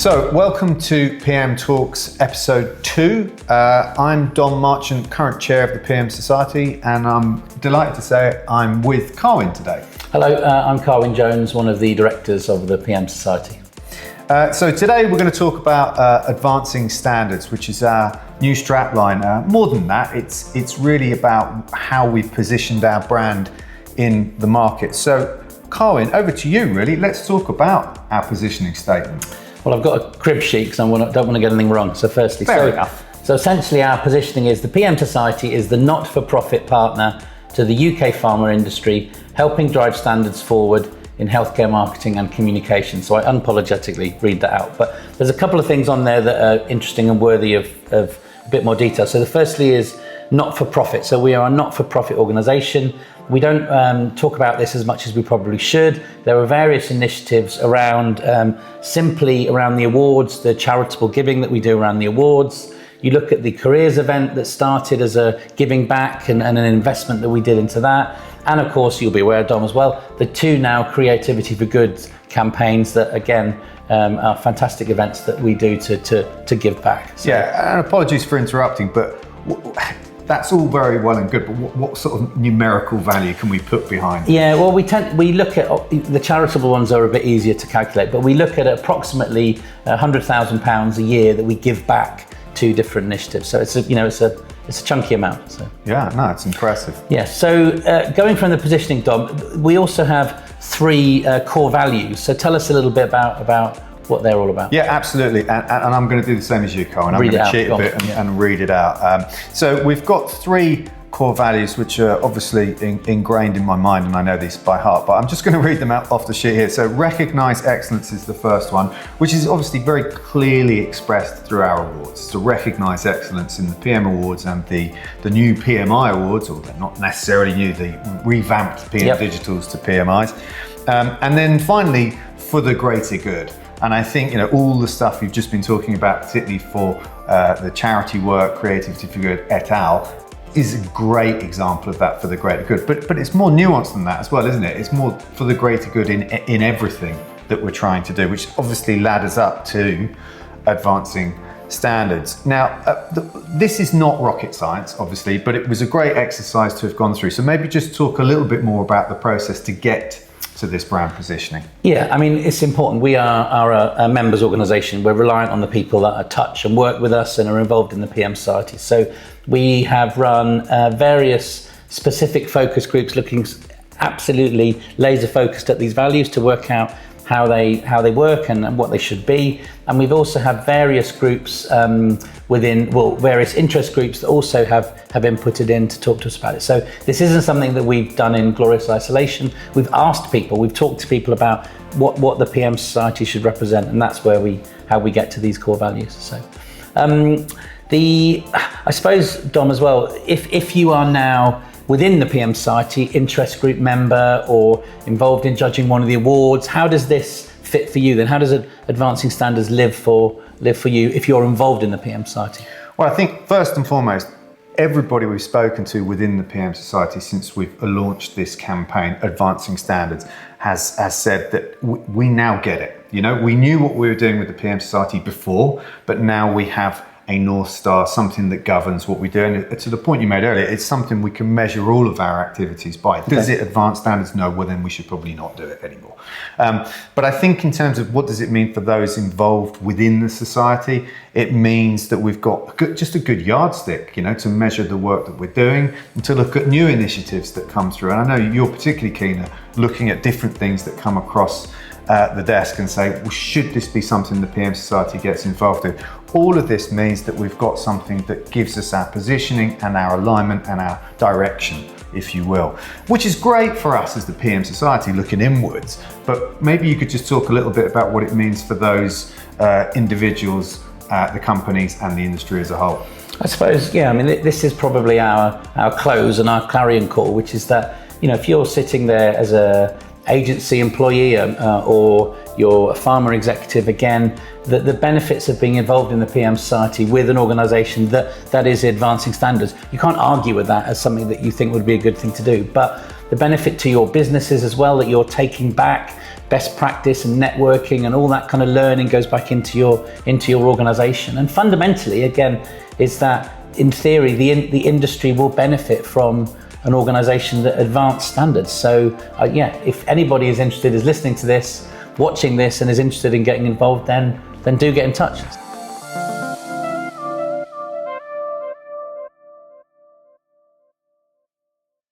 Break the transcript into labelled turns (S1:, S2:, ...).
S1: So, welcome to PM Talks episode 2. I'm Dom Marchant, current chair of the PM Society, and I'm delighted to say I'm with Carwyn today.
S2: Hello, I'm Carwyn Jones, one of the directors of the PM Society.
S1: So today we're going to talk about advancing standards, which is our new strapline. More than that, it's really about how we've positioned our brand in the market. So, Carwyn, over to you, really. Let's talk about our positioning statement.
S2: Well, I've got a crib sheet because I don't want to get anything wrong. So firstly,
S1: Fair enough.
S2: So essentially our positioning is the PM Society is the not-for-profit partner to the UK pharma industry, helping drive standards forward in healthcare marketing and communication. So I unapologetically read that out. But there's a couple of things on there that are interesting and worthy of a bit more detail. So the firstly is not-for-profit. So we are a not-for-profit organisation. We don't talk about this as much as we probably should. There are various initiatives around simply around the awards, the charitable giving that we do around the awards. You look at the careers event that started as a giving back and an investment that we did into that. And of course, you'll be aware, Dom, as well, the two now Creativity for Good campaigns that, again, are fantastic events that we do to give back.
S1: So. Yeah, and apologies for interrupting, but that's all very well and good, but what sort of numerical value can we put behind it?
S2: Yeah, well, we look at, the charitable ones are a bit easier to calculate, but we look at approximately £100,000 a year that we give back to different initiatives. So it's a chunky amount. So
S1: yeah, no, it's impressive.
S2: Yeah. So going from the positioning, Dom, we also have 3 core values. So tell us a little bit about what they're all about.
S1: Yeah, absolutely. And I'm going to do the same as you, Carwyn. I'm going to cheat a bit and read it out. So we've got 3 core values which are obviously ingrained in my mind, and I know these by heart, but I'm just going to read them out off the sheet here. So recognise excellence is the first one, which is obviously very clearly expressed through our awards. To recognise excellence in the PM Awards and the new PMI Awards, or they're not necessarily new, the revamped PM Digitals to PMIs. And then finally, for the greater good. And I think, all the stuff you've just been talking about, particularly for the charity work, Creativity for Good et al., is a great example of that, for the greater good. But it's more nuanced than that as well, isn't it? It's more for the greater good in everything that we're trying to do, which obviously ladders up to advancing standards. Now, this is not rocket science, obviously, but it was a great exercise to have gone through. So maybe just talk a little bit more about the process to get to this brand positioning.
S2: Yeah, I mean, it's important. We are a members organisation. We're reliant on the people that touch and work with us and are involved in the PM Society. So we have run various specific focus groups looking absolutely laser focused at these values to work out how they work and what they should be. And we've also had various groups various interest groups that also have inputted in to talk to us about it. So this isn't something that we've done in glorious isolation. We've asked people, we've talked to people about what the PM Society should represent, and that's how we get to these core values. So I suppose, Dom, as well, if you are now within the PM Society, interest group member or involved in judging one of the awards, how does this fit for you then? How does advancing standards live for you if you're involved in the PM Society?
S1: Well, I think first and foremost, everybody we've spoken to within the PM Society since we've launched this campaign, Advancing Standards, has said that we now get it. We knew what we were doing with the PM Society before, but now we have a North Star, something that governs what we do. And to the point you made earlier, it's something we can measure all of our activities by. Does it advance standards? No, well then we should probably not do it anymore. But I think in terms of what does it mean for those involved within the society, it means that we've got just a good yardstick, to measure the work that we're doing and to look at new initiatives that come through. And I know you're particularly keen at looking at different things that come across the desk and say, well, should this be something the PM Society gets involved in? All of this means that we've got something that gives us our positioning and our alignment and our direction, if you will, which is great for us as the PM Society looking inwards. But maybe you could just talk a little bit about what it means for those individuals, the companies and the industry as a whole.
S2: I suppose, yeah, I mean, this is probably our close and our clarion call, which is that, if you're sitting there as a agency employee or you're a pharma executive, again, the benefits of being involved in the PM Society with an organisation that is advancing standards, you can't argue with that as something that you think would be a good thing to do. But the benefit to your businesses as well, that you're taking back best practice and networking and all that kind of learning goes back into your organization. And fundamentally, again, is that in theory, the industry will benefit from an organization that advanced standards. So if anybody is interested, is listening to this, watching this, and is interested in getting involved, then do get in touch.